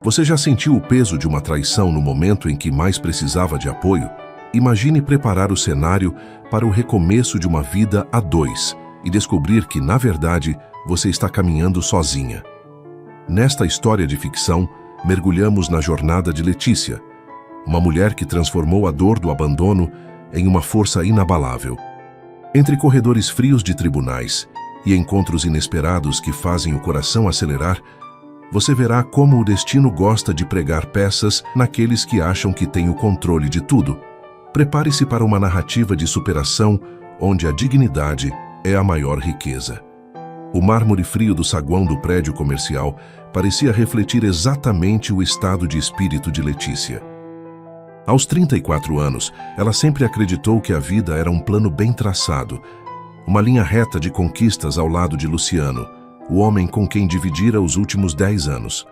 Você já sentiu o peso de uma traição no momento em que mais precisava de apoio? Imagine preparar o cenário para o recomeço de uma vida a dois e descobrir que, na verdade, você está caminhando sozinha. Nesta história de ficção, mergulhamos na jornada de Letícia, uma mulher que transformou a dor do abandono em uma força inabalável. Entre corredores frios de tribunais e encontros inesperados que fazem o coração acelerar, você verá como o destino gosta de pregar peças naqueles que acham que têm o controle de tudo. Prepare-se para uma narrativa de superação onde a dignidade é a maior riqueza. O mármore frio do saguão do prédio comercial parecia refletir exatamente o estado de espírito de Letícia. Aos 34 anos, ela sempre acreditou que a vida era um plano bem traçado, uma linha reta de conquistas ao lado de Luciano, o homem com quem dividira os últimos 10 anos.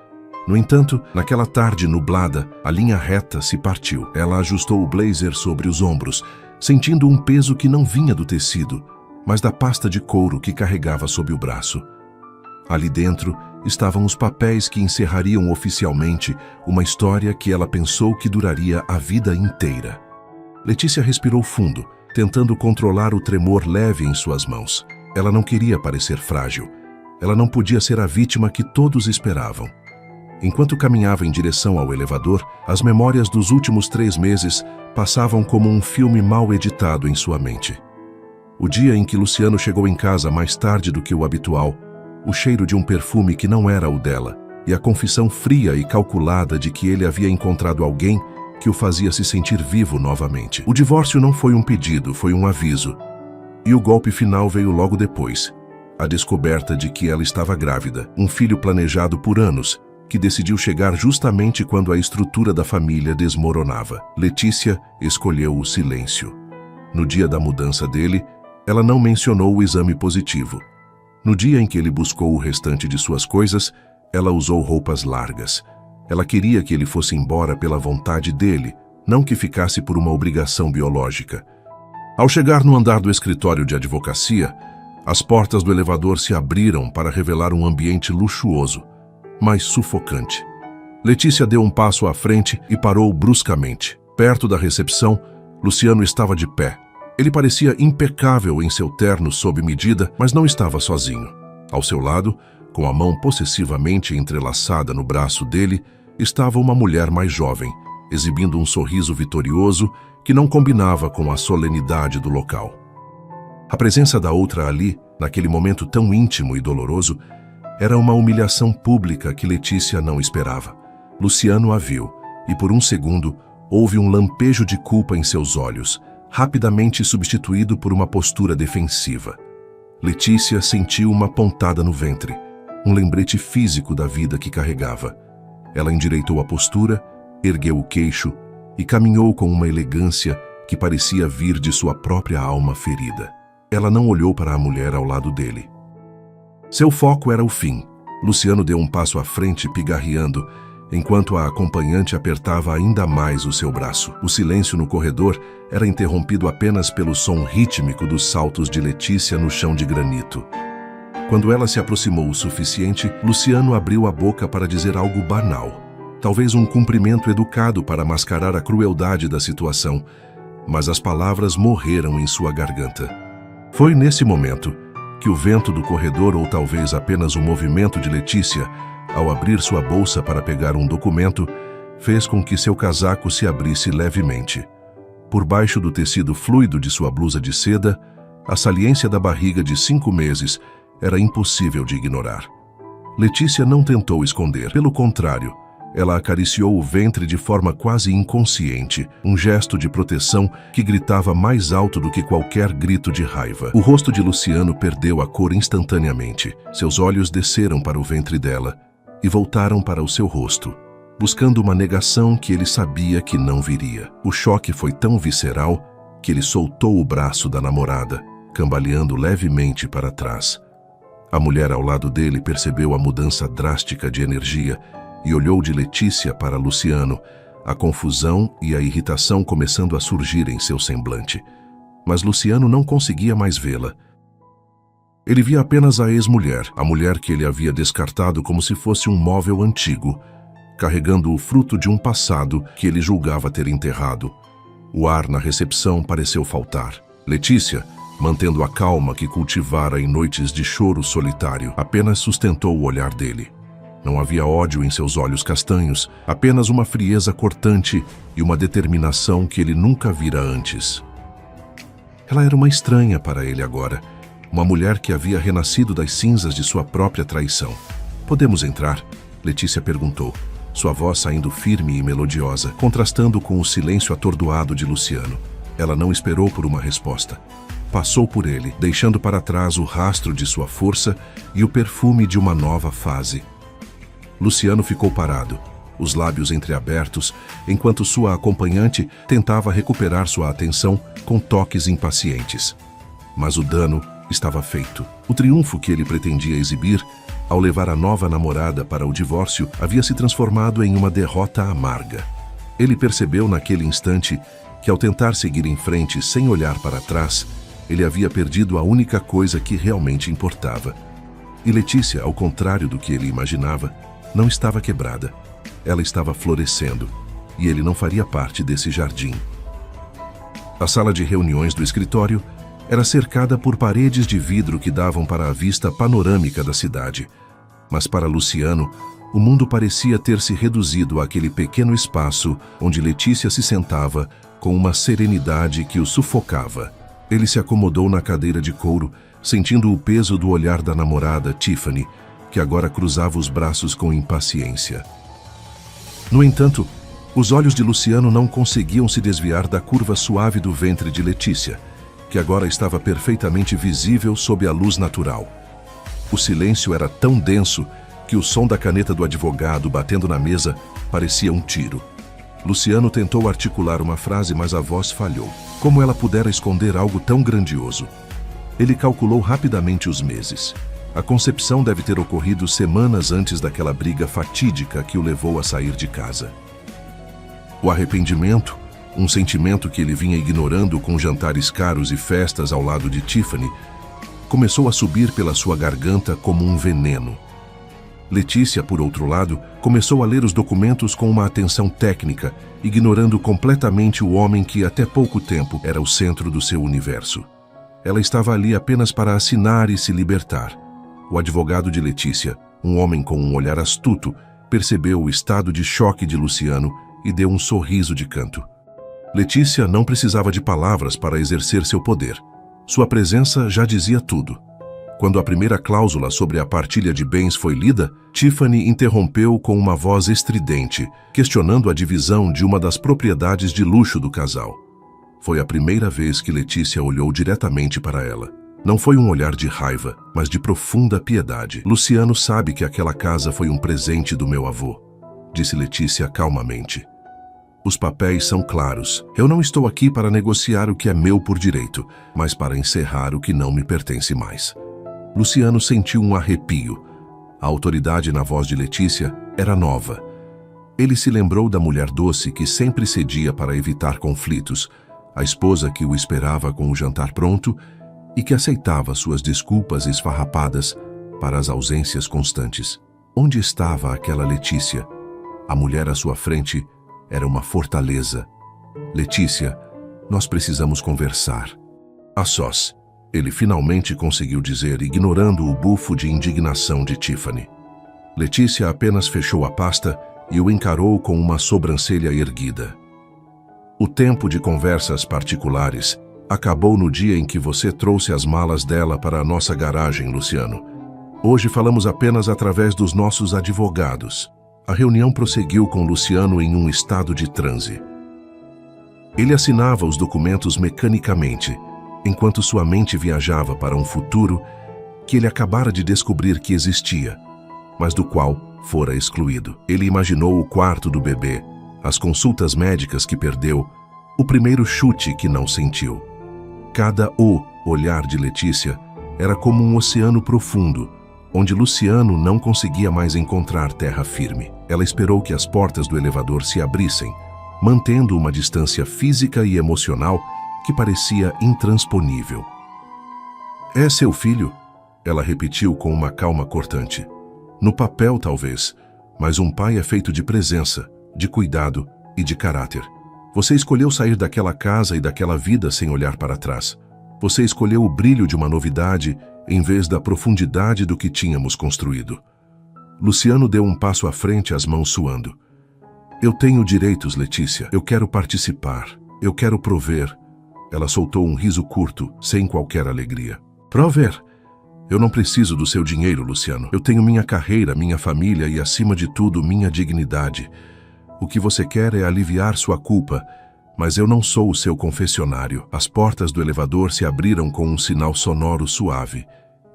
No entanto, naquela tarde nublada, a linha reta se partiu. Ela ajustou o blazer sobre os ombros, sentindo um peso que não vinha do tecido, mas da pasta de couro que carregava sob o braço. Ali dentro estavam os papéis que encerrariam oficialmente uma história que ela pensou que duraria a vida inteira. Letícia respirou fundo, tentando controlar o tremor leve em suas mãos. Ela não queria parecer frágil. Ela não podia ser a vítima que todos esperavam. Enquanto caminhava em direção ao elevador, as memórias dos últimos 3 meses passavam como um filme mal editado em sua mente. O dia em que Luciano chegou em casa mais tarde do que o habitual, o cheiro de um perfume que não era o dela, e a confissão fria e calculada de que ele havia encontrado alguém que o fazia se sentir vivo novamente. O divórcio não foi um pedido, foi um aviso. E o golpe final veio logo depois. A descoberta de que ela estava grávida, um filho planejado por anos, que decidiu chegar justamente quando a estrutura da família desmoronava. Letícia escolheu o silêncio. No dia da mudança dele, ela não mencionou o exame positivo. No dia em que ele buscou o restante de suas coisas, ela usou roupas largas. Ela queria que ele fosse embora pela vontade dele, não que ficasse por uma obrigação biológica. Ao chegar no andar do escritório de advocacia, as portas do elevador se abriram para revelar um ambiente luxuoso, mas sufocante. Letícia deu um passo à frente e parou bruscamente. Perto da recepção, Luciano estava de pé. Ele parecia impecável em seu terno sob medida, mas não estava sozinho. Ao seu lado, com a mão possessivamente entrelaçada no braço dele, estava uma mulher mais jovem, exibindo um sorriso vitorioso que não combinava com a solenidade do local. A presença da outra ali, naquele momento tão íntimo e doloroso, era uma humilhação pública que Letícia não esperava. Luciano a viu, e por um segundo houve um lampejo de culpa em seus olhos, rapidamente substituído por uma postura defensiva. Letícia sentiu uma pontada no ventre, um lembrete físico da vida que carregava. Ela endireitou a postura, ergueu o queixo e caminhou com uma elegância que parecia vir de sua própria alma ferida. Ela não olhou para a mulher ao lado dele. Seu foco era o fim. Luciano deu um passo à frente, pigarreando, enquanto a acompanhante apertava ainda mais o seu braço. O silêncio no corredor era interrompido apenas pelo som rítmico dos saltos de Letícia no chão de granito. Quando ela se aproximou o suficiente, Luciano abriu a boca para dizer algo banal. Talvez um cumprimento educado para mascarar a crueldade da situação, mas as palavras morreram em sua garganta. Foi nesse momento que o vento do corredor, ou talvez apenas o movimento de Letícia, ao abrir sua bolsa para pegar um documento, fez com que seu casaco se abrisse levemente. Por baixo do tecido fluido de sua blusa de seda, a saliência da barriga de 5 meses era impossível de ignorar. Letícia não tentou esconder, pelo contrário, ela acariciou o ventre de forma quase inconsciente, um gesto de proteção que gritava mais alto do que qualquer grito de raiva. O rosto de Luciano perdeu a cor instantaneamente. Seus olhos desceram para o ventre dela e voltaram para o seu rosto, buscando uma negação que ele sabia que não viria. O choque foi tão visceral que ele soltou o braço da namorada, cambaleando levemente para trás. A mulher ao lado dele percebeu a mudança drástica de energia e olhou de Letícia para Luciano, a confusão e a irritação começando a surgir em seu semblante. Mas Luciano não conseguia mais vê-la. Ele via apenas a ex-mulher, a mulher que ele havia descartado como se fosse um móvel antigo, carregando o fruto de um passado que ele julgava ter enterrado. O ar na recepção pareceu faltar. Letícia, mantendo a calma que cultivara em noites de choro solitário, apenas sustentou o olhar dele. Não havia ódio em seus olhos castanhos, apenas uma frieza cortante e uma determinação que ele nunca vira antes. Ela era uma estranha para ele agora, uma mulher que havia renascido das cinzas de sua própria traição. "Podemos entrar?" Letícia perguntou, sua voz saindo firme e melodiosa, contrastando com o silêncio atordoado de Luciano. Ela não esperou por uma resposta. Passou por ele, deixando para trás o rastro de sua força e o perfume de uma nova fase. Luciano ficou parado, os lábios entreabertos, enquanto sua acompanhante tentava recuperar sua atenção com toques impacientes. Mas o dano estava feito. O triunfo que ele pretendia exibir, ao levar a nova namorada para o divórcio, havia se transformado em uma derrota amarga. Ele percebeu naquele instante que, ao tentar seguir em frente sem olhar para trás, ele havia perdido a única coisa que realmente importava. E Letícia, ao contrário do que ele imaginava, não estava quebrada. Ela estava florescendo, e ele não faria parte desse jardim. A sala de reuniões do escritório era cercada por paredes de vidro que davam para a vista panorâmica da cidade. Mas para Luciano, o mundo parecia ter se reduzido àquele pequeno espaço onde Letícia se sentava com uma serenidade que o sufocava. Ele se acomodou na cadeira de couro, sentindo o peso do olhar da namorada, Tiffany, que agora cruzava os braços com impaciência. No entanto, os olhos de Luciano não conseguiam se desviar da curva suave do ventre de Letícia, que agora estava perfeitamente visível sob a luz natural. O silêncio era tão denso que o som da caneta do advogado batendo na mesa parecia um tiro. Luciano tentou articular uma frase, mas a voz falhou. Como ela pudera esconder algo tão grandioso? Ele calculou rapidamente os meses. A concepção deve ter ocorrido semanas antes daquela briga fatídica que o levou a sair de casa. O arrependimento, um sentimento que ele vinha ignorando com jantares caros e festas ao lado de Tiffany, começou a subir pela sua garganta como um veneno. Letícia, por outro lado, começou a ler os documentos com uma atenção técnica, ignorando completamente o homem que até pouco tempo era o centro do seu universo. Ela estava ali apenas para assinar e se libertar. O advogado de Letícia, um homem com um olhar astuto, percebeu o estado de choque de Luciano e deu um sorriso de canto. Letícia não precisava de palavras para exercer seu poder. Sua presença já dizia tudo. Quando a primeira cláusula sobre a partilha de bens foi lida, Tiffany interrompeu com uma voz estridente, questionando a divisão de uma das propriedades de luxo do casal. Foi a primeira vez que Letícia olhou diretamente para ela. Não foi um olhar de raiva, mas de profunda piedade. "Luciano sabe que aquela casa foi um presente do meu avô", disse Letícia calmamente. "Os papéis são claros. Eu não estou aqui para negociar o que é meu por direito, mas para encerrar o que não me pertence mais." Luciano sentiu um arrepio. A autoridade na voz de Letícia era nova. Ele se lembrou da mulher doce que sempre cedia para evitar conflitos, a esposa que o esperava com o jantar pronto e que aceitava suas desculpas esfarrapadas para as ausências constantes. Onde estava aquela Letícia? A mulher à sua frente era uma fortaleza. "Letícia, nós precisamos conversar." "A sós", ele finalmente conseguiu dizer, ignorando o bufo de indignação de Tiffany. Letícia apenas fechou a pasta e o encarou com uma sobrancelha erguida. "O tempo de conversas particulares acabou no dia em que você trouxe as malas dela para a nossa garagem, Luciano. Hoje falamos apenas através dos nossos advogados." A reunião prosseguiu com Luciano em um estado de transe. Ele assinava os documentos mecanicamente, enquanto sua mente viajava para um futuro que ele acabara de descobrir que existia, mas do qual fora excluído. Ele imaginou o quarto do bebê, as consultas médicas que perdeu, o primeiro chute que não sentiu. Cada olhar de Letícia era como um oceano profundo, onde Luciano não conseguia mais encontrar terra firme. Ela esperou que as portas do elevador se abrissem, mantendo uma distância física e emocional que parecia intransponível. "É seu filho?" ela repetiu com uma calma cortante. "No papel, talvez, Mas um pai é feito de presença, de cuidado e de caráter. Você escolheu sair daquela casa e daquela vida sem olhar para trás. Você escolheu o brilho de uma novidade em vez da profundidade do que tínhamos construído. Luciano deu um passo à frente, as mãos suando. Eu tenho direitos, Letícia. Eu quero participar. Eu quero prover. Ela soltou um riso curto, sem qualquer alegria. Prover? Eu não preciso do seu dinheiro, Luciano. Eu tenho minha carreira, minha família e, acima de tudo, minha dignidade. O que você quer é aliviar sua culpa, mas eu não sou o seu confessionário. As portas do elevador se abriram com um sinal sonoro suave,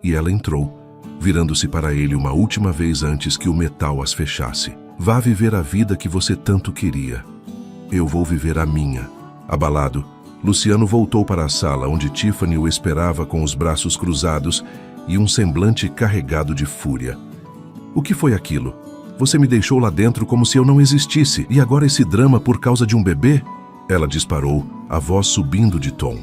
e ela entrou, virando-se para ele uma última vez antes que o metal as fechasse. Vá viver a vida que você tanto queria. Eu vou viver a minha. Abalado, Luciano voltou para a sala onde Tiffany o esperava com os braços cruzados e um semblante carregado de fúria. O que foi aquilo? Você me deixou lá dentro como se eu não existisse, e agora esse drama por causa de um bebê? Ela disparou, a voz subindo de tom.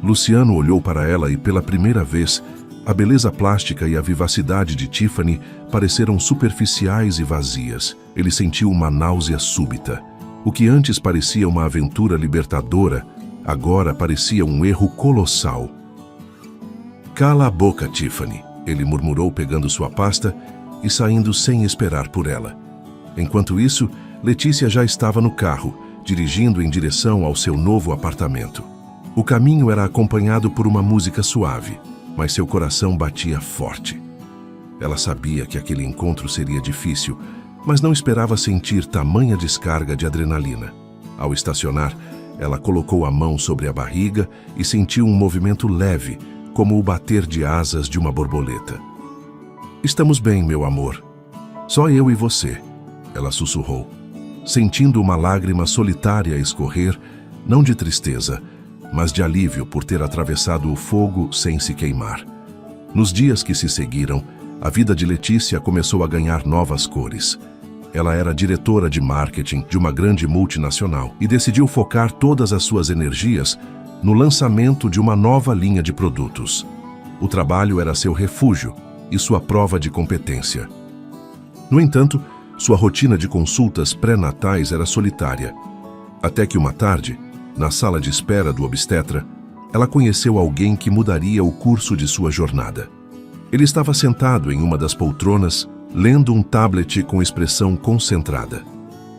Luciano olhou para ela e, pela primeira vez, a beleza plástica e a vivacidade de Tiffany pareceram superficiais e vazias. Ele sentiu uma náusea súbita. O que antes parecia uma aventura libertadora, agora parecia um erro colossal. Cala a boca, Tiffany, ele murmurou pegando sua pasta e saindo sem esperar por ela. Enquanto isso, Letícia já estava no carro, dirigindo em direção ao seu novo apartamento. O caminho era acompanhado por uma música suave, mas seu coração batia forte. Ela sabia que aquele encontro seria difícil, mas não esperava sentir tamanha descarga de adrenalina. Ao estacionar, ela colocou a mão sobre a barriga e sentiu um movimento leve, como o bater de asas de uma borboleta. Estamos bem, meu amor. Só eu e você, ela sussurrou, sentindo uma lágrima solitária escorrer, não de tristeza, mas de alívio por ter atravessado o fogo sem se queimar. Nos dias que se seguiram, a vida de Letícia começou a ganhar novas cores. Ela era diretora de marketing de uma grande multinacional e decidiu focar todas as suas energias no lançamento de uma nova linha de produtos. O trabalho era seu refúgio e sua prova de competência. No entanto, sua rotina de consultas pré-natais era solitária. Até que uma tarde, na sala de espera do obstetra, ela conheceu alguém que mudaria o curso de sua jornada. Ele estava sentado em uma das poltronas, lendo um tablet com expressão concentrada.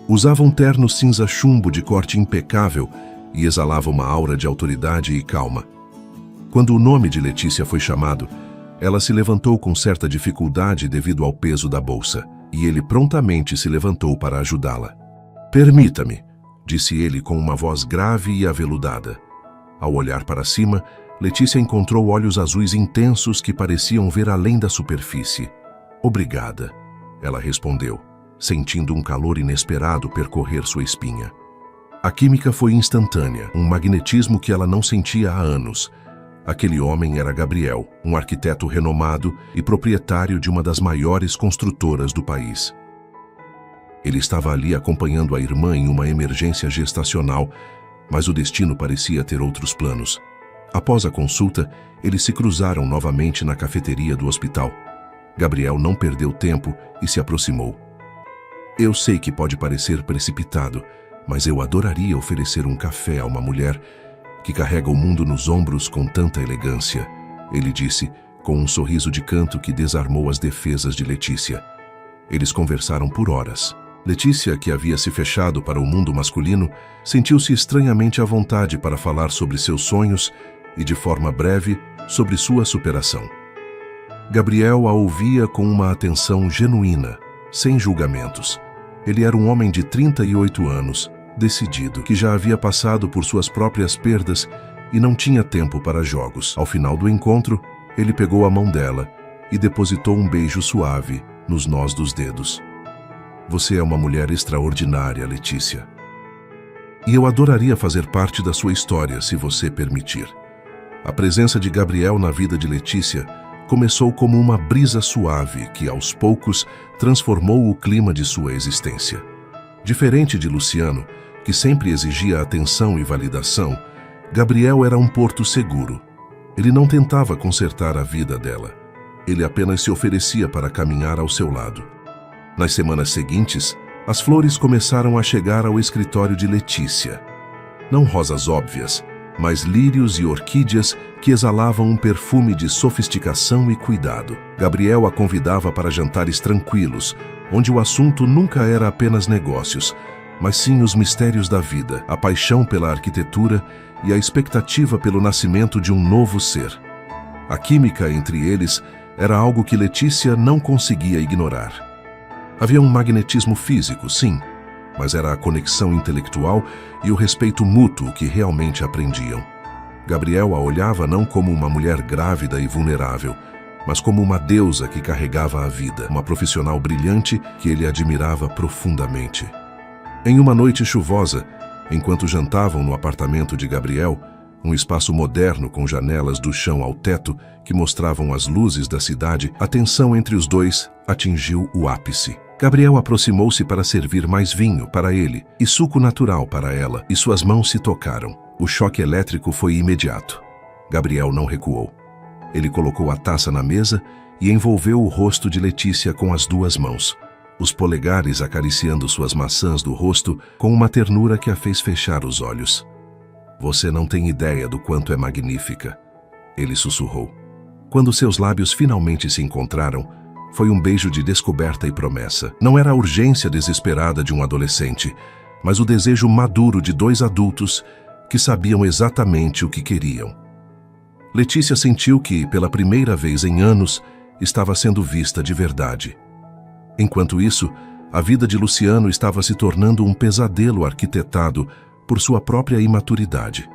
Usava um terno cinza chumbo de corte impecável e exalava uma aura de autoridade e calma. Quando o nome de Letícia foi chamado, ela se levantou com certa dificuldade devido ao peso da bolsa, e ele prontamente se levantou para ajudá-la. Permita-me, disse ele com uma voz grave e aveludada. Ao olhar para cima, Letícia encontrou olhos azuis intensos que pareciam ver além da superfície. Obrigada, ela respondeu, sentindo um calor inesperado percorrer sua espinha. A química foi instantânea, um magnetismo que ela não sentia há anos. Aquele homem era Gabriel, um arquiteto renomado e proprietário de uma das maiores construtoras do país. Ele estava ali acompanhando a irmã em uma emergência gestacional, mas o destino parecia ter outros planos. Após a consulta, eles se cruzaram novamente na cafeteria do hospital. Gabriel não perdeu tempo e se aproximou. Eu sei que pode parecer precipitado, mas eu adoraria oferecer um café a uma mulher que carrega o mundo nos ombros com tanta elegância, ele disse, com um sorriso de canto que desarmou as defesas de Letícia. Eles conversaram por horas. Letícia, que havia se fechado para o mundo masculino, sentiu-se estranhamente à vontade para falar sobre seus sonhos e, de forma breve, sobre sua superação. Gabriel a ouvia com uma atenção genuína, sem julgamentos. Ele era um homem de 38 anos, decidido, que já havia passado por suas próprias perdas e não tinha tempo para jogos. Ao final do encontro, ele pegou a mão dela e depositou um beijo suave nos nós dos dedos. Você é uma mulher extraordinária, Letícia. E eu adoraria fazer parte da sua história, se você permitir. A presença de Gabriel na vida de Letícia começou como uma brisa suave que, aos poucos, transformou o clima de sua existência. Diferente de Luciano, que sempre exigia atenção e validação, Gabriel era um porto seguro. Ele não tentava consertar a vida dela. Ele apenas se oferecia para caminhar ao seu lado. Nas semanas seguintes, as flores começaram a chegar ao escritório de Letícia. Não rosas óbvias, mas lírios e orquídeas que exalavam um perfume de sofisticação e cuidado. Gabriel a convidava para jantares tranquilos, onde o assunto nunca era apenas negócios, mas sim os mistérios da vida, a paixão pela arquitetura e a expectativa pelo nascimento de um novo ser. A química entre eles era algo que Letícia não conseguia ignorar. Havia um magnetismo físico, sim, mas era a conexão intelectual e o respeito mútuo que realmente aprendiam. Gabriel a olhava não como uma mulher grávida e vulnerável, mas como uma deusa que carregava a vida, uma profissional brilhante que ele admirava profundamente. Em uma noite chuvosa, enquanto jantavam no apartamento de Gabriel, um espaço moderno com janelas do chão ao teto que mostravam as luzes da cidade, a tensão entre os dois atingiu o ápice. Gabriel aproximou-se para servir mais vinho para ele e suco natural para ela, e suas mãos se tocaram. O choque elétrico foi imediato. Gabriel não recuou. Ele colocou a taça na mesa e envolveu o rosto de Letícia com as duas mãos, os polegares acariciando suas maçãs do rosto com uma ternura que a fez fechar os olhos. "Você não tem ideia do quanto é magnífica", ele sussurrou. Quando seus lábios finalmente se encontraram, foi um beijo de descoberta e promessa. Não era a urgência desesperada de um adolescente, mas o desejo maduro de dois adultos que sabiam exatamente o que queriam. Letícia sentiu que, pela primeira vez em anos, estava sendo vista de verdade. Enquanto isso, a vida de Luciano estava se tornando um pesadelo arquitetado por sua própria imaturidade.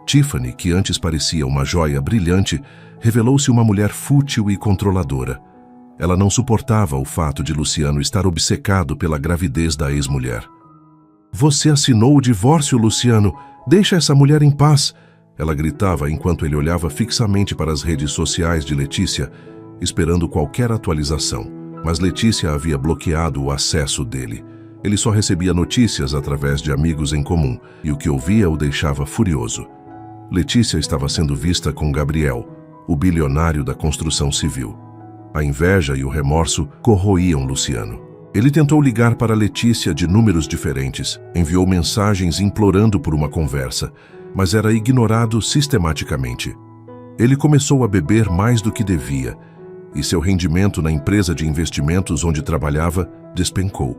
Tiffany, que antes parecia uma joia brilhante, revelou-se uma mulher fútil e controladora. Ela não suportava o fato de Luciano estar obcecado pela gravidez da ex-mulher. "Você assinou o divórcio, Luciano! Deixa essa mulher em paz!" Ela gritava enquanto ele olhava fixamente para as redes sociais de Letícia, esperando qualquer atualização. Mas Letícia havia bloqueado o acesso dele. Ele só recebia notícias através de amigos em comum, e o que ouvia o deixava furioso. Letícia estava sendo vista com Gabriel, o bilionário da construção civil. A inveja e o remorso corroíam Luciano. Ele tentou ligar para Letícia de números diferentes, enviou mensagens implorando por uma conversa, mas era ignorado sistematicamente. Ele começou a beber mais do que devia, e seu rendimento na empresa de investimentos onde trabalhava despencou.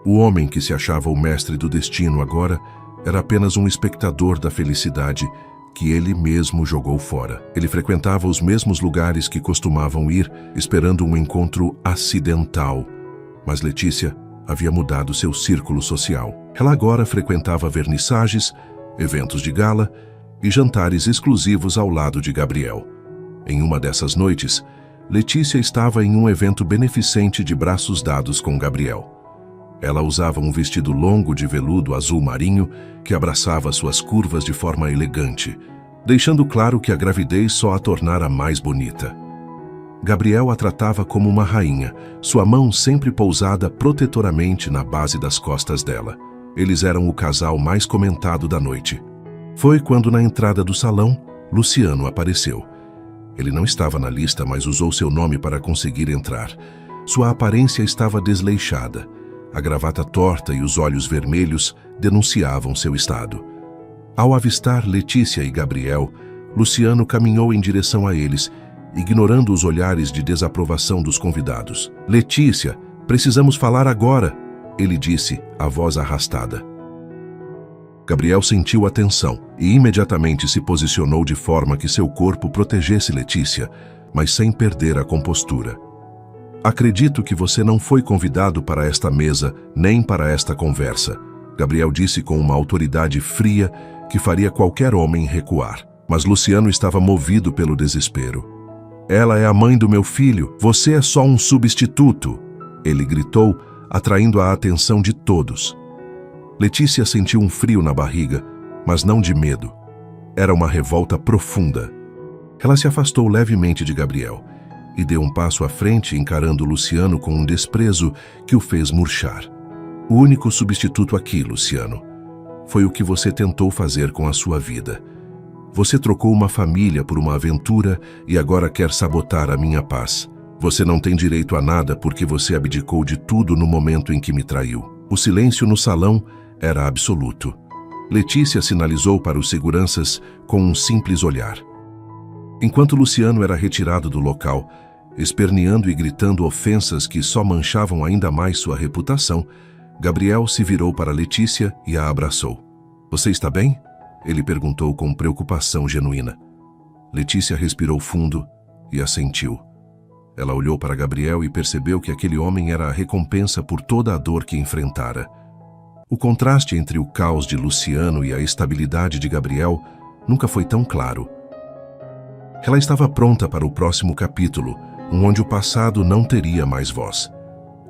O homem que se achava o mestre do destino agora era apenas um espectador da felicidade que ele mesmo jogou fora. Ele frequentava os mesmos lugares que costumavam ir, esperando um encontro acidental. Mas Letícia havia mudado seu círculo social. Ela agora frequentava vernissagens, eventos de gala e jantares exclusivos ao lado de Gabriel. Em uma dessas noites, Letícia estava em um evento beneficente de braços dados com Gabriel. Ela usava um vestido longo de veludo azul marinho que abraçava suas curvas de forma elegante, deixando claro que a gravidez só a tornara mais bonita. Gabriel a tratava como uma rainha, sua mão sempre pousada protetoramente na base das costas dela. Eles eram o casal mais comentado da noite. Foi quando, na entrada do salão, Luciano apareceu. Ele não estava na lista, mas usou seu nome para conseguir entrar. Sua aparência estava desleixada. A gravata torta e os olhos vermelhos denunciavam seu estado. Ao avistar Letícia e Gabriel, Luciano caminhou em direção a eles, ignorando os olhares de desaprovação dos convidados. "Letícia, precisamos falar agora", ele disse, a voz arrastada. Gabriel sentiu a tensão e imediatamente se posicionou de forma que seu corpo protegesse Letícia, mas sem perder a compostura. "Acredito que você não foi convidado para esta mesa, nem para esta conversa", Gabriel disse com uma autoridade fria que faria qualquer homem recuar. Mas Luciano estava movido pelo desespero. "Ela é a mãe do meu filho, você é só um substituto", ele gritou, atraindo a atenção de todos. Letícia sentiu um frio na barriga, mas não de medo. Era uma revolta profunda. Ela se afastou levemente de Gabriel e deu um passo à frente, encarando Luciano com um desprezo que o fez murchar. "O único substituto aqui, Luciano, foi o que você tentou fazer com a sua vida. Você trocou uma família por uma aventura e agora quer sabotar a minha paz. Você não tem direito a nada porque você abdicou de tudo no momento em que me traiu. O silêncio no salão era absoluto. Letícia sinalizou para os seguranças com um simples olhar. Enquanto Luciano era retirado do local, esperneando e gritando ofensas que só manchavam ainda mais sua reputação, Gabriel se virou para Letícia e a abraçou. "Você está bem?" ele perguntou com preocupação genuína. Letícia respirou fundo e assentiu. Ela olhou para Gabriel e percebeu que aquele homem era a recompensa por toda a dor que enfrentara. O contraste entre o caos de Luciano e a estabilidade de Gabriel nunca foi tão claro. Ela estava pronta para o próximo capítulo, onde o passado não teria mais voz.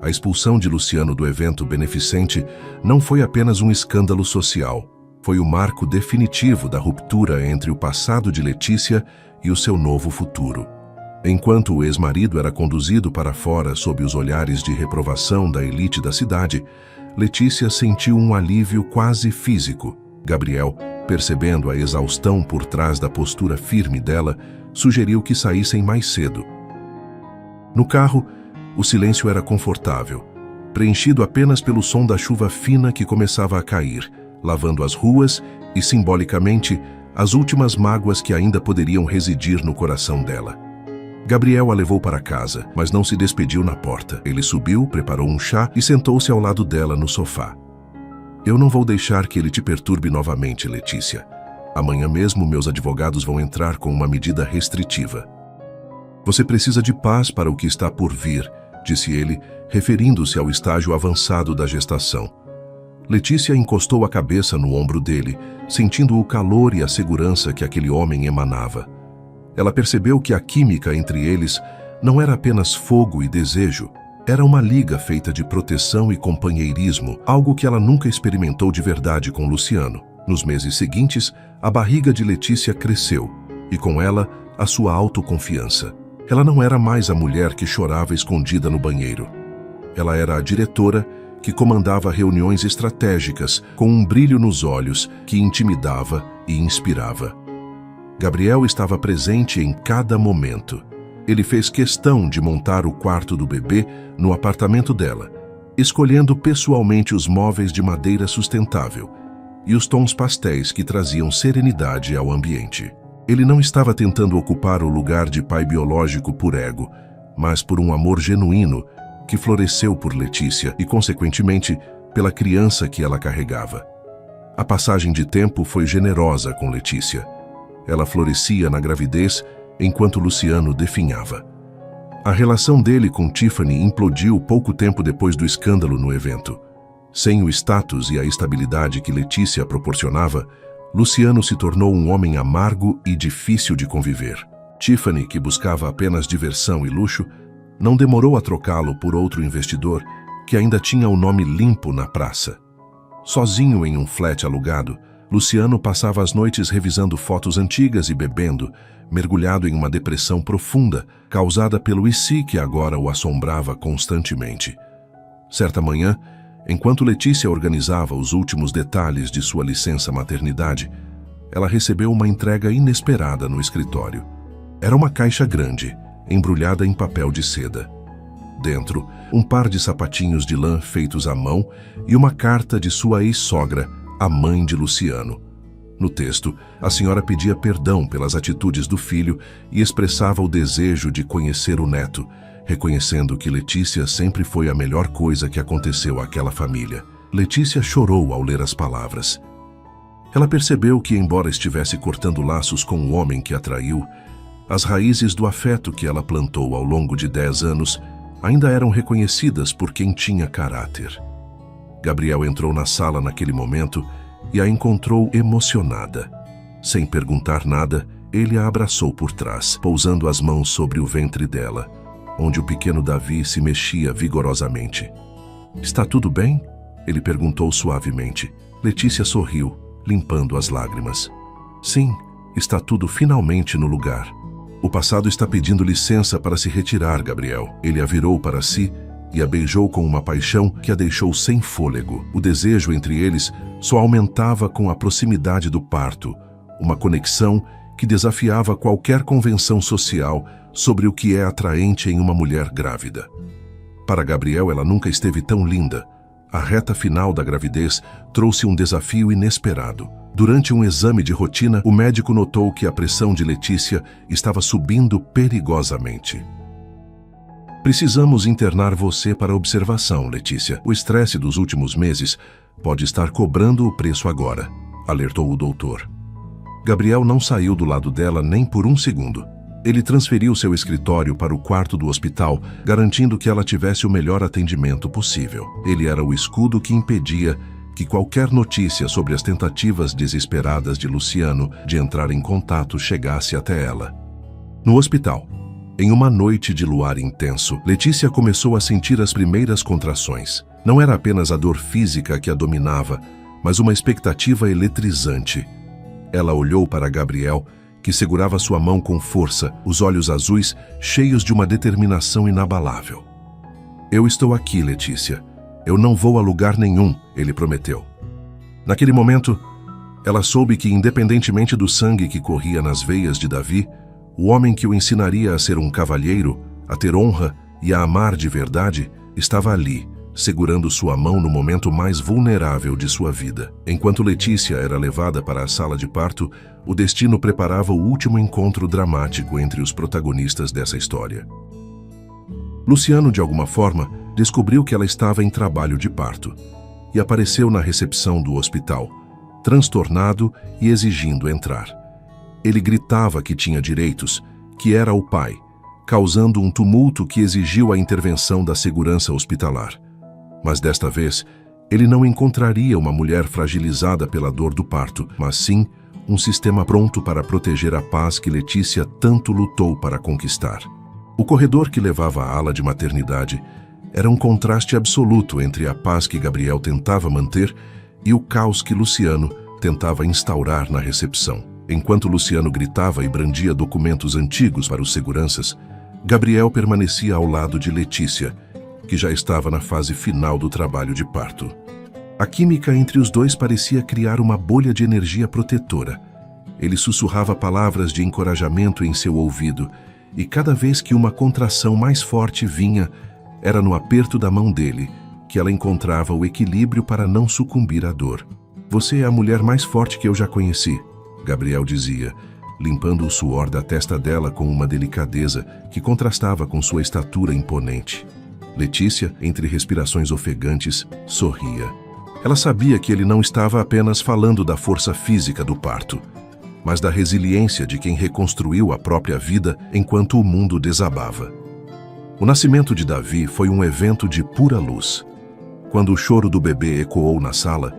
A expulsão de Luciano do evento beneficente não foi apenas um escândalo social, foi o marco definitivo da ruptura entre o passado de Letícia e o seu novo futuro. Enquanto o ex-marido era conduzido para fora sob os olhares de reprovação da elite da cidade, Letícia sentiu um alívio quase físico. Gabriel, percebendo a exaustão por trás da postura firme dela, sugeriu que saíssem mais cedo. No carro, o silêncio era confortável, preenchido apenas pelo som da chuva fina que começava a cair, lavando as ruas e, simbolicamente, as últimas mágoas que ainda poderiam residir no coração dela. Gabriel a levou para casa, mas não se despediu na porta. Ele subiu, preparou um chá e sentou-se ao lado dela no sofá. "Eu não vou deixar que ele te perturbe novamente, Letícia. Amanhã mesmo meus advogados vão entrar com uma medida restritiva. Você precisa de paz para o que está por vir", disse ele, referindo-se ao estágio avançado da gestação. Letícia encostou a cabeça no ombro dele, sentindo o calor e a segurança que aquele homem emanava. Ela percebeu que a química entre eles não era apenas fogo e desejo, era uma liga feita de proteção e companheirismo, algo que ela nunca experimentou de verdade com Luciano. Nos meses seguintes, a barriga de Letícia cresceu, e com ela, a sua autoconfiança. Ela não era mais a mulher que chorava escondida no banheiro. Ela era a diretora que comandava reuniões estratégicas com um brilho nos olhos que intimidava e inspirava. Gabriel estava presente em cada momento. Ele fez questão de montar o quarto do bebê no apartamento dela, escolhendo pessoalmente os móveis de madeira sustentável e os tons pastéis que traziam serenidade ao ambiente. Ele não estava tentando ocupar o lugar de pai biológico por ego, mas por um amor genuíno que floresceu por Letícia e, consequentemente, pela criança que ela carregava. A passagem de tempo foi generosa com Letícia. Ela florescia na gravidez enquanto Luciano definhava. A relação dele com Tiffany implodiu pouco tempo depois do escândalo no evento. Sem o status e a estabilidade que Letícia proporcionava, Luciano se tornou um homem amargo e difícil de conviver. Tiffany, que buscava apenas diversão e luxo, não demorou a trocá-lo por outro investidor que ainda tinha o nome limpo na praça. Sozinho em um flat alugado, Luciano passava as noites revisando fotos antigas e bebendo, mergulhado em uma depressão profunda, causada pelo IC que agora o assombrava constantemente. Certa manhã, enquanto Letícia organizava os últimos detalhes de sua licença maternidade, ela recebeu uma entrega inesperada no escritório. Era uma caixa grande, embrulhada em papel de seda. Dentro, um par de sapatinhos de lã feitos à mão e uma carta de sua ex-sogra, a mãe de Luciano. No texto, a senhora pedia perdão pelas atitudes do filho e expressava o desejo de conhecer o neto, reconhecendo que Letícia sempre foi a melhor coisa que aconteceu àquela família. Letícia chorou ao ler as palavras. Ela percebeu que, embora estivesse cortando laços com o homem que a traiu, as raízes do afeto que ela plantou ao longo de 10 anos ainda eram reconhecidas por quem tinha caráter. Gabriel entrou na sala naquele momento e a encontrou emocionada. Sem perguntar nada, ele a abraçou por trás, pousando as mãos sobre o ventre dela, onde o pequeno Davi se mexia vigorosamente. "Está tudo bem?" ele perguntou suavemente. Letícia sorriu, limpando as lágrimas. "Sim, está tudo finalmente no lugar." "O passado está pedindo licença para se retirar, Gabriel." Ele a virou para si e a beijou com uma paixão que a deixou sem fôlego. O desejo entre eles só aumentava com a proximidade do parto, uma conexão que desafiava qualquer convenção social sobre o que é atraente em uma mulher grávida. Para Gabriel, ela nunca esteve tão linda. A reta final da gravidez trouxe um desafio inesperado. Durante um exame de rotina, o médico notou que a pressão de Letícia estava subindo perigosamente. Precisamos internar você para observação, Letícia. O estresse dos últimos meses pode estar cobrando o preço agora, alertou o doutor. Gabriel não saiu do lado dela nem por um segundo. Ele transferiu seu escritório para o quarto do hospital, garantindo que ela tivesse o melhor atendimento possível. Ele era o escudo que impedia que qualquer notícia sobre as tentativas desesperadas de Luciano de entrar em contato chegasse até ela. No hospital, em uma noite de luar intenso, Letícia começou a sentir as primeiras contrações. Não era apenas a dor física que a dominava, mas uma expectativa eletrizante. Ela olhou para Gabriel, que segurava sua mão com força, os olhos azuis cheios de uma determinação inabalável. Eu estou aqui, Letícia. Eu não vou a lugar nenhum, ele prometeu. Naquele momento, ela soube que, independentemente do sangue que corria nas veias de Davi, o homem que o ensinaria a ser um cavalheiro, a ter honra e a amar de verdade, estava ali, segurando sua mão no momento mais vulnerável de sua vida. Enquanto Letícia era levada para a sala de parto, o destino preparava o último encontro dramático entre os protagonistas dessa história. Luciano, de alguma forma, descobriu que ela estava em trabalho de parto e apareceu na recepção do hospital, transtornado e exigindo entrar. Ele gritava que tinha direitos, que era o pai, causando um tumulto que exigiu a intervenção da segurança hospitalar. Mas desta vez, ele não encontraria uma mulher fragilizada pela dor do parto, mas sim um sistema pronto para proteger a paz que Letícia tanto lutou para conquistar. O corredor que levava à ala de maternidade era um contraste absoluto entre a paz que Gabriel tentava manter e o caos que Luciano tentava instaurar na recepção. Enquanto Luciano gritava e brandia documentos antigos para os seguranças, Gabriel permanecia ao lado de Letícia, que já estava na fase final do trabalho de parto. A química entre os dois parecia criar uma bolha de energia protetora. Ele sussurrava palavras de encorajamento em seu ouvido, e cada vez que uma contração mais forte vinha, era no aperto da mão dele que ela encontrava o equilíbrio para não sucumbir à dor. Você é a mulher mais forte que eu já conheci, Gabriel dizia, limpando o suor da testa dela com uma delicadeza que contrastava com sua estatura imponente. Letícia, entre respirações ofegantes, sorria. Ela sabia que ele não estava apenas falando da força física do parto, mas da resiliência de quem reconstruiu a própria vida enquanto o mundo desabava. O nascimento de Davi foi um evento de pura luz. Quando o choro do bebê ecoou na sala,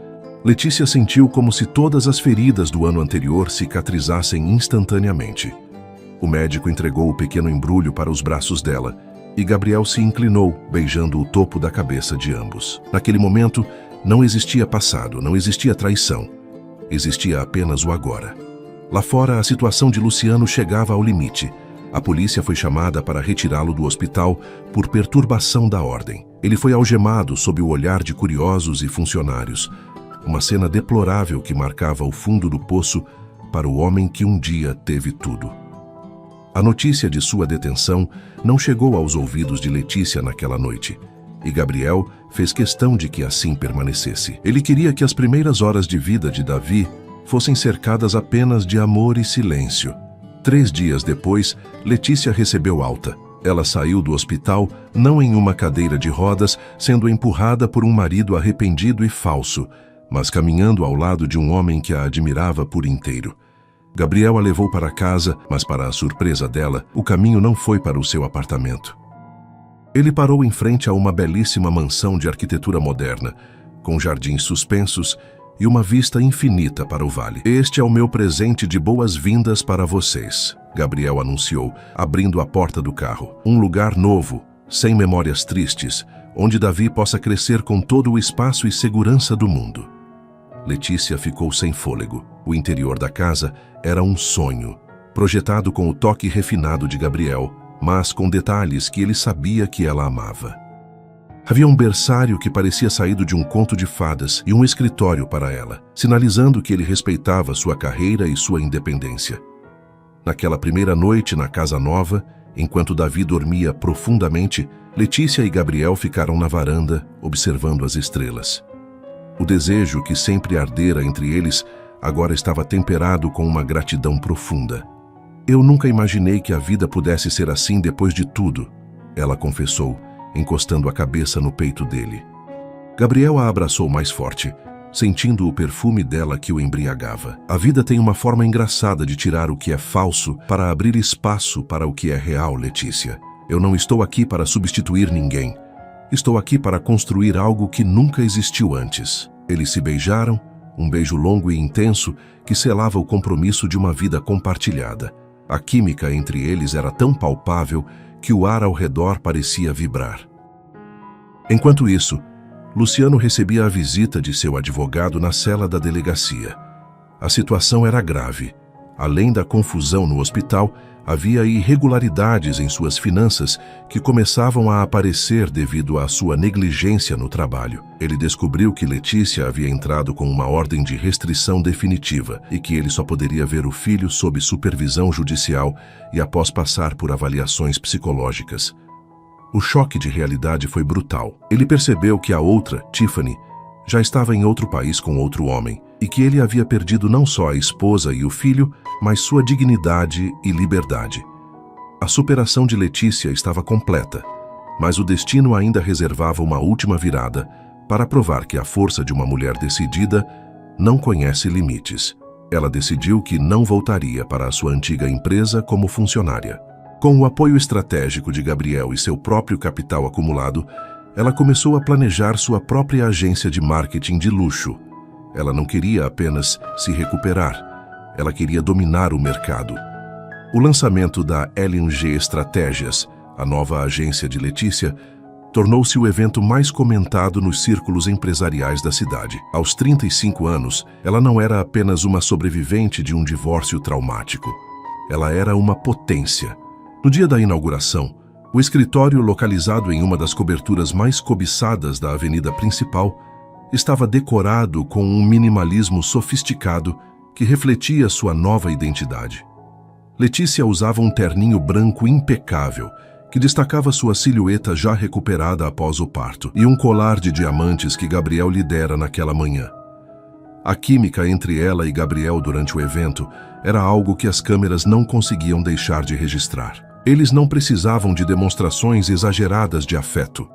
Letícia sentiu como se todas as feridas do ano anterior cicatrizassem instantaneamente. O médico entregou o pequeno embrulho para os braços dela, e Gabriel se inclinou, beijando o topo da cabeça de ambos. Naquele momento, não existia passado, não existia traição. Existia apenas o agora. Lá fora, a situação de Luciano chegava ao limite. A polícia foi chamada para retirá-lo do hospital por perturbação da ordem. Ele foi algemado sob o olhar de curiosos e funcionários. Uma cena deplorável que marcava o fundo do poço para o homem que um dia teve tudo. A notícia de sua detenção não chegou aos ouvidos de Letícia naquela noite, e Gabriel fez questão de que assim permanecesse. Ele queria que as primeiras horas de vida de Davi fossem cercadas apenas de amor e silêncio. 3 dias depois, Letícia recebeu alta. Ela saiu do hospital não em uma cadeira de rodas, sendo empurrada por um marido arrependido e falso, mas caminhando ao lado de um homem que a admirava por inteiro. Gabriel a levou para casa, mas para a surpresa dela, o caminho não foi para o seu apartamento. Ele parou em frente a uma belíssima mansão de arquitetura moderna, com jardins suspensos e uma vista infinita para o vale. Este é o meu presente de boas-vindas para vocês, Gabriel anunciou, abrindo a porta do carro. Um lugar novo, sem memórias tristes, onde Davi possa crescer com todo o espaço e segurança do mundo. Letícia ficou sem fôlego. O interior da casa era um sonho, projetado com o toque refinado de Gabriel, mas com detalhes que ele sabia que ela amava. Havia um berçário que parecia saído de um conto de fadas e um escritório para ela, sinalizando que ele respeitava sua carreira e sua independência. Naquela primeira noite na casa nova, Enquanto Davi dormia profundamente, Letícia e Gabriel ficaram na varanda, observando as estrelas. O desejo que sempre ardera entre eles agora estava temperado com uma gratidão profunda. Eu nunca imaginei que a vida pudesse ser assim depois de tudo, ela confessou, encostando a cabeça no peito dele. Gabriel a abraçou mais forte, sentindo o perfume dela que o embriagava. A vida tem uma forma engraçada de tirar o que é falso para abrir espaço para o que é real, Letícia. Eu não estou aqui para substituir ninguém. Estou aqui para construir algo que nunca existiu antes. Eles se beijaram, um beijo longo e intenso que selava o compromisso de uma vida compartilhada. A química entre eles era tão palpável que o ar ao redor parecia vibrar. Enquanto isso, Luciano recebia a visita de seu advogado na cela da delegacia. A situação era grave. Além da confusão no hospital, havia irregularidades em suas finanças que começavam a aparecer devido à sua negligência no trabalho. Ele descobriu que Letícia havia entrado com uma ordem de restrição definitiva e que ele só poderia ver o filho sob supervisão judicial e após passar por avaliações psicológicas. O choque de realidade foi brutal. Ele percebeu que a outra, Tiffany, já estava em outro país com outro homem e que ele havia perdido não só a esposa e o filho, mas sua dignidade e liberdade. A superação de Letícia estava completa, mas o destino ainda reservava uma última virada para provar que a força de uma mulher decidida não conhece limites. Ela decidiu que não voltaria para a sua antiga empresa como funcionária. Com o apoio estratégico de Gabriel e seu próprio capital acumulado, ela começou a planejar sua própria agência de marketing de luxo. Ela não queria apenas se recuperar, ela queria dominar o mercado. O lançamento da L&G Estratégias, a nova agência de Letícia, tornou-se o evento mais comentado nos círculos empresariais da cidade. Aos 35 anos, ela não era apenas uma sobrevivente de um divórcio traumático. Ela era uma potência. No dia da inauguração, o escritório, localizado em uma das coberturas mais cobiçadas da avenida principal, estava decorado com um minimalismo sofisticado que refletia sua nova identidade. Letícia usava um terninho branco impecável, que destacava sua silhueta já recuperada após o parto, e um colar de diamantes que Gabriel lhe dera naquela manhã. A química entre ela e Gabriel durante o evento era algo que as câmeras não conseguiam deixar de registrar. Eles não precisavam de demonstrações exageradas de afeto.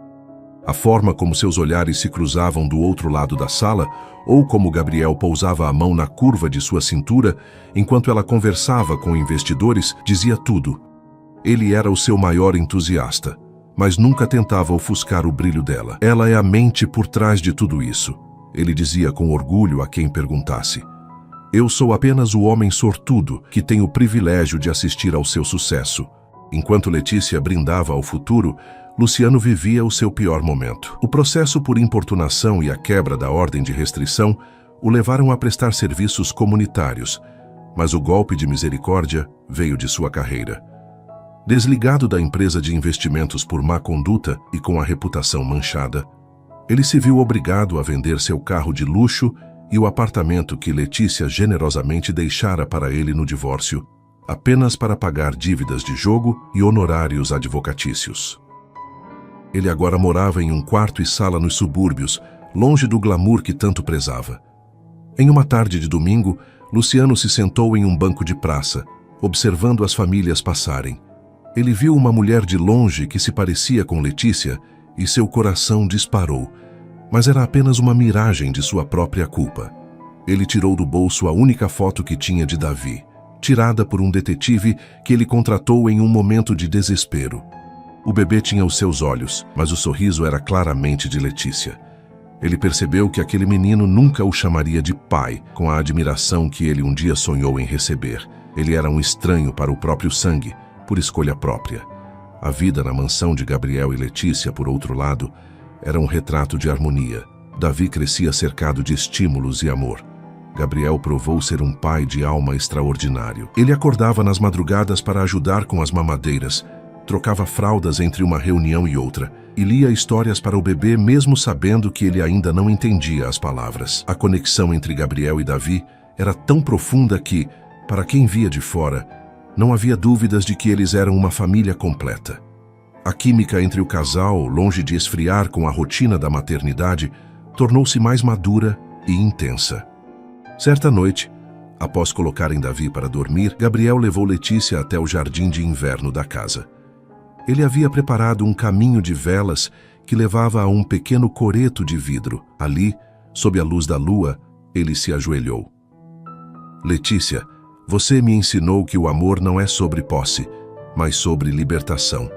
A forma como seus olhares se cruzavam do outro lado da sala, ou como Gabriel pousava a mão na curva de sua cintura enquanto ela conversava com investidores, dizia tudo. Ele era o seu maior entusiasta, mas nunca tentava ofuscar o brilho dela. Ela é a mente por trás de tudo isso, ele dizia com orgulho a quem perguntasse. Eu sou apenas o homem sortudo que tem o privilégio de assistir ao seu sucesso. Enquanto Letícia brindava ao futuro, Luciano vivia o seu pior momento. O processo por importunação e a quebra da ordem de restrição o levaram a prestar serviços comunitários, mas o golpe de misericórdia veio de sua carreira. Desligado da empresa de investimentos por má conduta e com a reputação manchada, ele se viu obrigado a vender seu carro de luxo e o apartamento que Letícia generosamente deixara para ele no divórcio, apenas para pagar dívidas de jogo e honorários advocatícios. Ele agora morava em um quarto e sala nos subúrbios, longe do glamour que tanto prezava. Em uma tarde de domingo, Luciano se sentou em um banco de praça, observando as famílias passarem. Ele viu uma mulher de longe que se parecia com Letícia e seu coração disparou, mas era apenas uma miragem de sua própria culpa. Ele tirou do bolso a única foto que tinha de Davi, tirada por um detetive que ele contratou em um momento de desespero. O bebê tinha os seus olhos, mas o sorriso era claramente de Letícia. Ele percebeu que aquele menino nunca o chamaria de pai, com a admiração que ele um dia sonhou em receber. Ele era um estranho para o próprio sangue, por escolha própria. A vida na mansão de Gabriel e Letícia, por outro lado, era um retrato de harmonia. Davi crescia cercado de estímulos e amor. Gabriel provou ser um pai de alma extraordinário. Ele acordava nas madrugadas para ajudar com as mamadeiras, trocava fraldas entre uma reunião e outra e lia histórias para o bebê mesmo sabendo que ele ainda não entendia as palavras. A conexão entre Gabriel e Davi era tão profunda que, para quem via de fora, Não havia dúvidas de que eles eram uma família completa. A química entre o casal, longe de esfriar com a rotina da maternidade, tornou-se mais madura e intensa. Certa noite, após colocarem Davi para dormir, Gabriel levou Letícia até o jardim de inverno da casa. Ele havia preparado um caminho de velas que levava a um pequeno coreto de vidro. Ali, sob a luz da lua, ele se ajoelhou. Letícia, você me ensinou que o amor não é sobre posse, mas sobre libertação.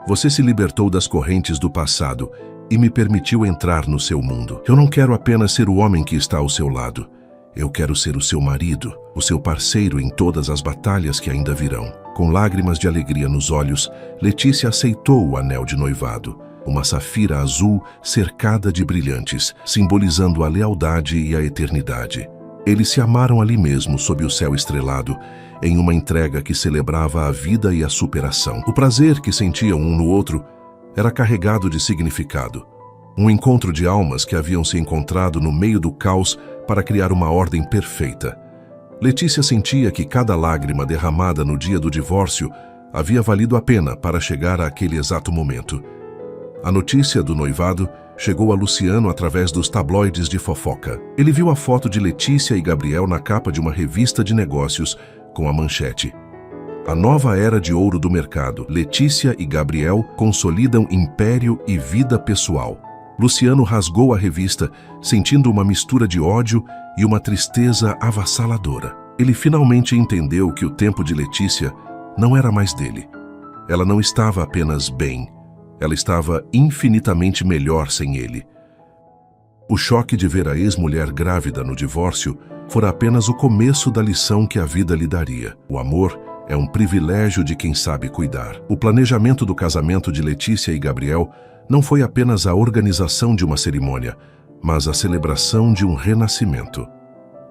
Você se libertou das correntes do passado e me permitiu entrar no seu mundo. Eu não quero apenas ser o homem que está ao seu lado. Eu quero ser o seu marido, o seu parceiro em todas as batalhas que ainda virão. Com lágrimas de alegria nos olhos, Letícia aceitou o anel de noivado, uma safira azul cercada de brilhantes, simbolizando a lealdade e a eternidade. Eles se amaram ali mesmo, sob o céu estrelado, em uma entrega que celebrava a vida e a superação. O prazer que sentiam um no outro era carregado de significado. Um encontro de almas que haviam se encontrado no meio do caos para criar uma ordem perfeita. Letícia sentia que cada lágrima derramada no dia do divórcio havia valido a pena para chegar àquele exato momento. A notícia do noivado chegou a Luciano através dos tabloides de fofoca. Ele viu a foto de Letícia e Gabriel na capa de uma revista de negócios com a manchete: a nova era de ouro do mercado. Letícia e Gabriel consolidam império e vida pessoal. Luciano rasgou a revista, sentindo uma mistura de ódio e uma tristeza avassaladora. Ele finalmente entendeu que o tempo de Letícia não era mais dele. Ela não estava apenas bem, ela estava infinitamente melhor sem ele. O choque de ver a ex-mulher grávida no divórcio fora apenas o começo da lição que a vida lhe daria. O amor é um privilégio de quem sabe cuidar. O planejamento do casamento de Letícia e Gabriel não foi apenas a organização de uma cerimônia, mas a celebração de um renascimento.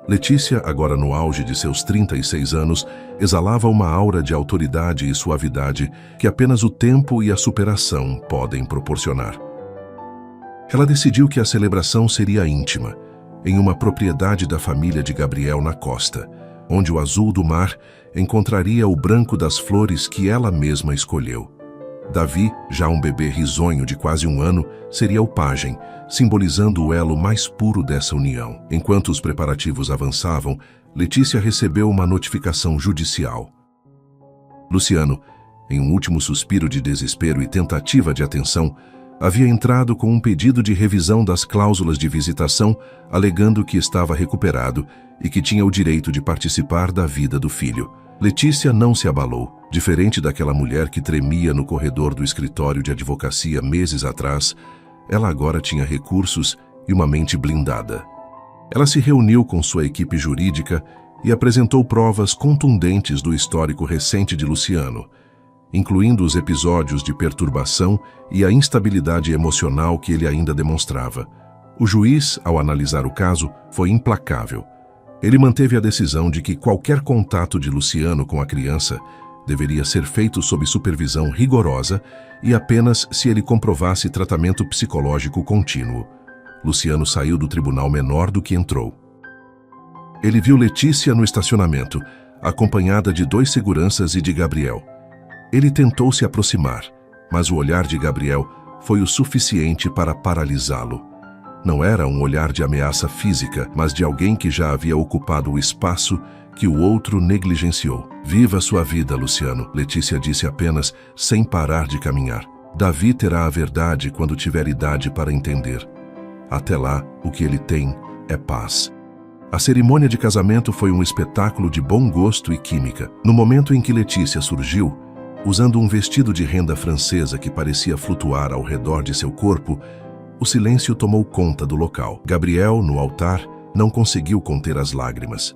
Letícia, agora no auge de seus 36 anos, exalava uma aura de autoridade e suavidade que apenas o tempo e a superação podem proporcionar. Ela decidiu que a celebração seria íntima, em uma propriedade da família de Gabriel na costa, onde o azul do mar encontraria o branco das flores que ela mesma escolheu. Davi, já um bebê risonho de quase 1 ano, seria o pajem, simbolizando o elo mais puro dessa união. Enquanto os preparativos avançavam, Letícia recebeu uma notificação judicial. Luciano, em um último suspiro de desespero e tentativa de atenção, havia entrado com um pedido de revisão das cláusulas de visitação, alegando que estava recuperado e que tinha o direito de participar da vida do filho. Letícia não se abalou. Diferente daquela mulher que tremia no corredor do escritório de advocacia meses atrás, ela agora tinha recursos e uma mente blindada. Ela se reuniu com sua equipe jurídica e apresentou provas contundentes do histórico recente de Luciano, incluindo os episódios de perturbação e a instabilidade emocional que ele ainda demonstrava. O juiz, ao analisar o caso, foi implacável. Ele manteve a decisão de que qualquer contato de Luciano com a criança deveria ser feito sob supervisão rigorosa e apenas se ele comprovasse tratamento psicológico contínuo. Luciano saiu do tribunal menor do que entrou. Ele viu Letícia no estacionamento, acompanhada de 2 seguranças e de Gabriel. Ele tentou se aproximar, mas o olhar de Gabriel foi o suficiente para paralisá-lo. Não era um olhar de ameaça física, mas de alguém que já havia ocupado o espaço que o outro negligenciou. Viva sua vida, Luciano, Letícia disse apenas, sem parar de caminhar. Davi terá a verdade quando tiver idade para entender. Até lá, o que ele tem é paz. A cerimônia de casamento foi um espetáculo de bom gosto e química. No momento em que Letícia surgiu, usando um vestido de renda francesa que parecia flutuar ao redor de seu corpo, o silêncio tomou conta do local. Gabriel, no altar, não conseguiu conter as lágrimas.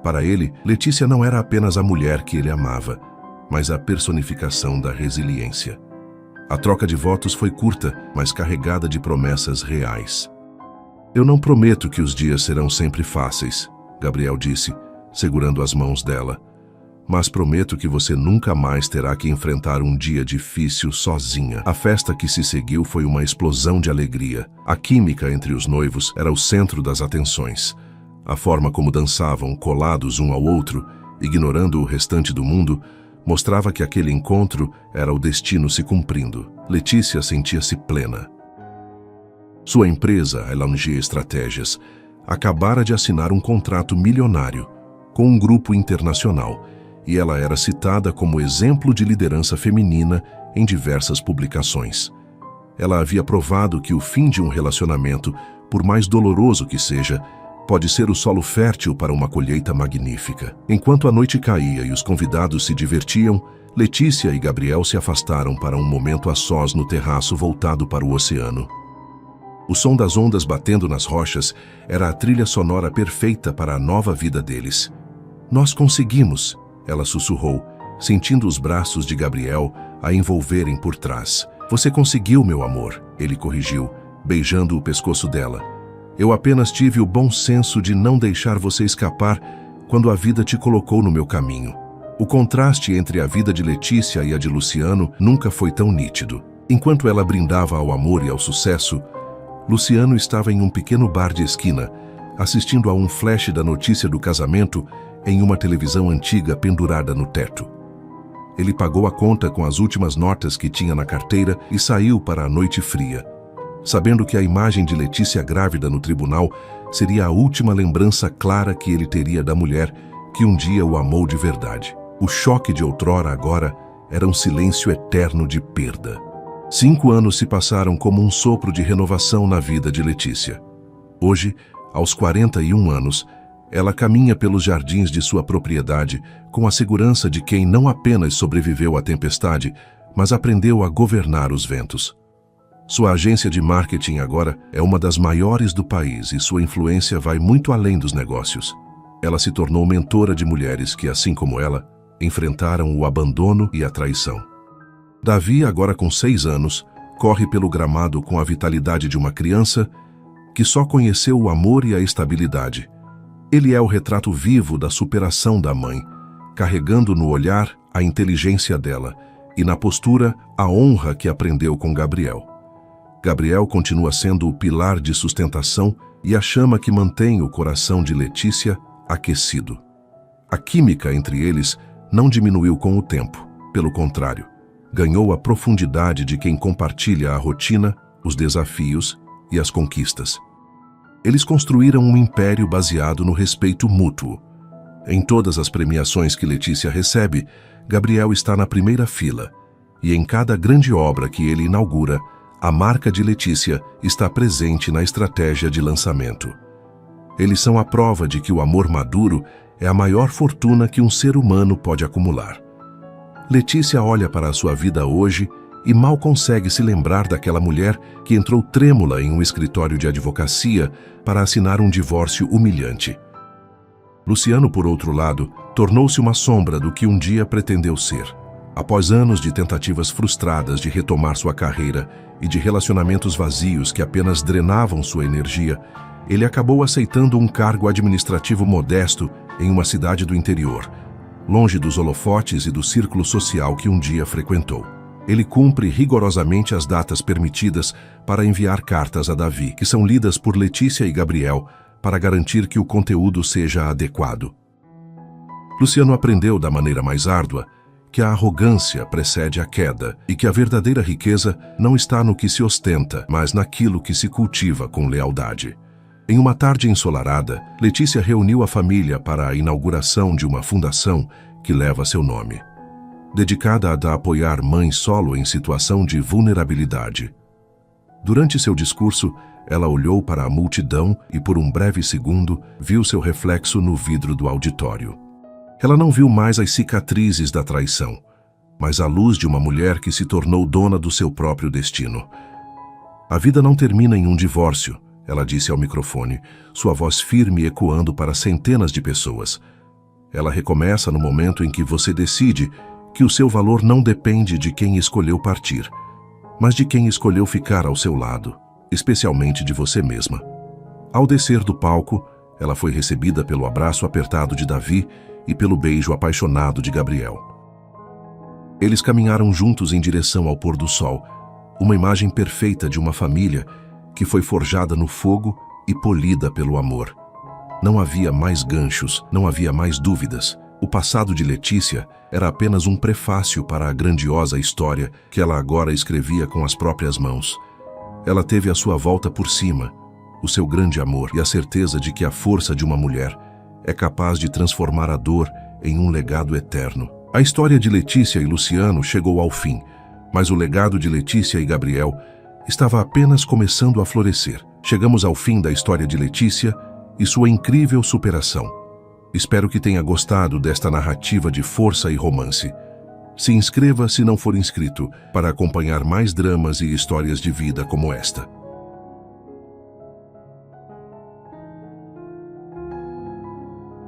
Para ele, Letícia não era apenas a mulher que ele amava, mas a personificação da resiliência. A troca de votos foi curta, mas carregada de promessas reais. Eu não prometo que os dias serão sempre fáceis, Gabriel disse, segurando as mãos dela. Mas prometo que você nunca mais terá que enfrentar um dia difícil sozinha. A festa que se seguiu foi uma explosão de alegria. A química entre os noivos era o centro das atenções. A forma como dançavam, colados um ao outro, ignorando o restante do mundo, mostrava que aquele encontro era o destino se cumprindo. Letícia sentia-se plena. Sua empresa, a Elanger Estratégias, acabara de assinar um contrato milionário com um grupo internacional e ela era citada como exemplo de liderança feminina em diversas publicações. Ela havia provado que o fim de um relacionamento, por mais doloroso que seja, pode ser o solo fértil para uma colheita magnífica. Enquanto a noite caía e os convidados se divertiam, Letícia e Gabriel se afastaram para um momento a sós no terraço voltado para o oceano. O som das ondas batendo nas rochas era a trilha sonora perfeita para a nova vida deles. "Nós conseguimos", ela sussurrou, sentindo os braços de Gabriel a envolverem por trás. "Você conseguiu, meu amor", ele corrigiu, beijando o pescoço dela. "Eu apenas tive o bom senso de não deixar você escapar quando a vida te colocou no meu caminho." O contraste entre a vida de Letícia e a de Luciano nunca foi tão nítido. Enquanto ela brindava ao amor e ao sucesso, Luciano estava em um pequeno bar de esquina, assistindo a um flash da notícia do casamento em uma televisão antiga pendurada no teto. Ele pagou a conta com as últimas notas que tinha na carteira e saiu para a noite fria, sabendo que a imagem de Letícia grávida no tribunal seria a última lembrança clara que ele teria da mulher que um dia o amou de verdade. O choque de outrora agora era um silêncio eterno de perda. 5 anos se passaram como um sopro de renovação na vida de Letícia. Hoje, aos 41 anos, ela caminha pelos jardins de sua propriedade com a segurança de quem não apenas sobreviveu à tempestade, mas aprendeu a governar os ventos. Sua agência de marketing agora é uma das maiores do país e sua influência vai muito além dos negócios. Ela se tornou mentora de mulheres que, assim como ela, enfrentaram o abandono e a traição. Davi, agora com 6 anos, corre pelo gramado com a vitalidade de uma criança que só conheceu o amor e a estabilidade. Ele é o retrato vivo da superação da mãe, carregando no olhar a inteligência dela e na postura a honra que aprendeu com Gabriel. Gabriel continua sendo o pilar de sustentação e a chama que mantém o coração de Letícia aquecido. A química entre eles não diminuiu com o tempo, pelo contrário, ganhou a profundidade de quem compartilha a rotina, os desafios e as conquistas. Eles construíram um império baseado no respeito mútuo. Em todas as premiações que Letícia recebe, Gabriel está na primeira fila, e em cada grande obra que ele inaugura, a marca de Letícia está presente na estratégia de lançamento. Eles são a prova de que o amor maduro é a maior fortuna que um ser humano pode acumular. Letícia olha para a sua vida hoje e mal consegue se lembrar daquela mulher que entrou trêmula em um escritório de advocacia para assinar um divórcio humilhante. Luciano, por outro lado, tornou-se uma sombra do que um dia pretendeu ser. Após anos de tentativas frustradas de retomar sua carreira e de relacionamentos vazios que apenas drenavam sua energia, ele acabou aceitando um cargo administrativo modesto em uma cidade do interior, longe dos holofotes e do círculo social que um dia frequentou. Ele cumpre rigorosamente as datas permitidas para enviar cartas a Davi, que são lidas por Letícia e Gabriel, para garantir que o conteúdo seja adequado. Luciano aprendeu da maneira mais árdua que a arrogância precede a queda e que a verdadeira riqueza não está no que se ostenta, mas naquilo que se cultiva com lealdade. Em uma tarde ensolarada, Letícia reuniu a família para a inauguração de uma fundação que leva seu nome, dedicada a apoiar mães solo em situação de vulnerabilidade. Durante seu discurso, ela olhou para a multidão e por um breve segundo viu seu reflexo no vidro do auditório. Ela não viu mais as cicatrizes da traição, mas a luz de uma mulher que se tornou dona do seu próprio destino. "A vida não termina em um divórcio", ela disse ao microfone, sua voz firme ecoando para centenas de pessoas. "Ela recomeça no momento em que você decide que o seu valor não depende de quem escolheu partir, mas de quem escolheu ficar ao seu lado, especialmente de você mesma." Ao descer do palco, ela foi recebida pelo abraço apertado de Davi e pelo beijo apaixonado de Gabriel. Eles caminharam juntos em direção ao pôr do sol, uma imagem perfeita de uma família que foi forjada no fogo e polida pelo amor. Não havia mais ganchos, não havia mais dúvidas. O passado de Letícia era apenas um prefácio para a grandiosa história que ela agora escrevia com as próprias mãos. Ela teve a sua volta por cima, o seu grande amor e a certeza de que a força de uma mulher é capaz de transformar a dor em um legado eterno. A história de Letícia e Luciano chegou ao fim, mas o legado de Letícia e Gabriel estava apenas começando a florescer. Chegamos ao fim da história de Letícia e sua incrível superação. Espero que tenha gostado desta narrativa de força e romance. Se inscreva se não for inscrito para acompanhar mais dramas e histórias de vida como esta.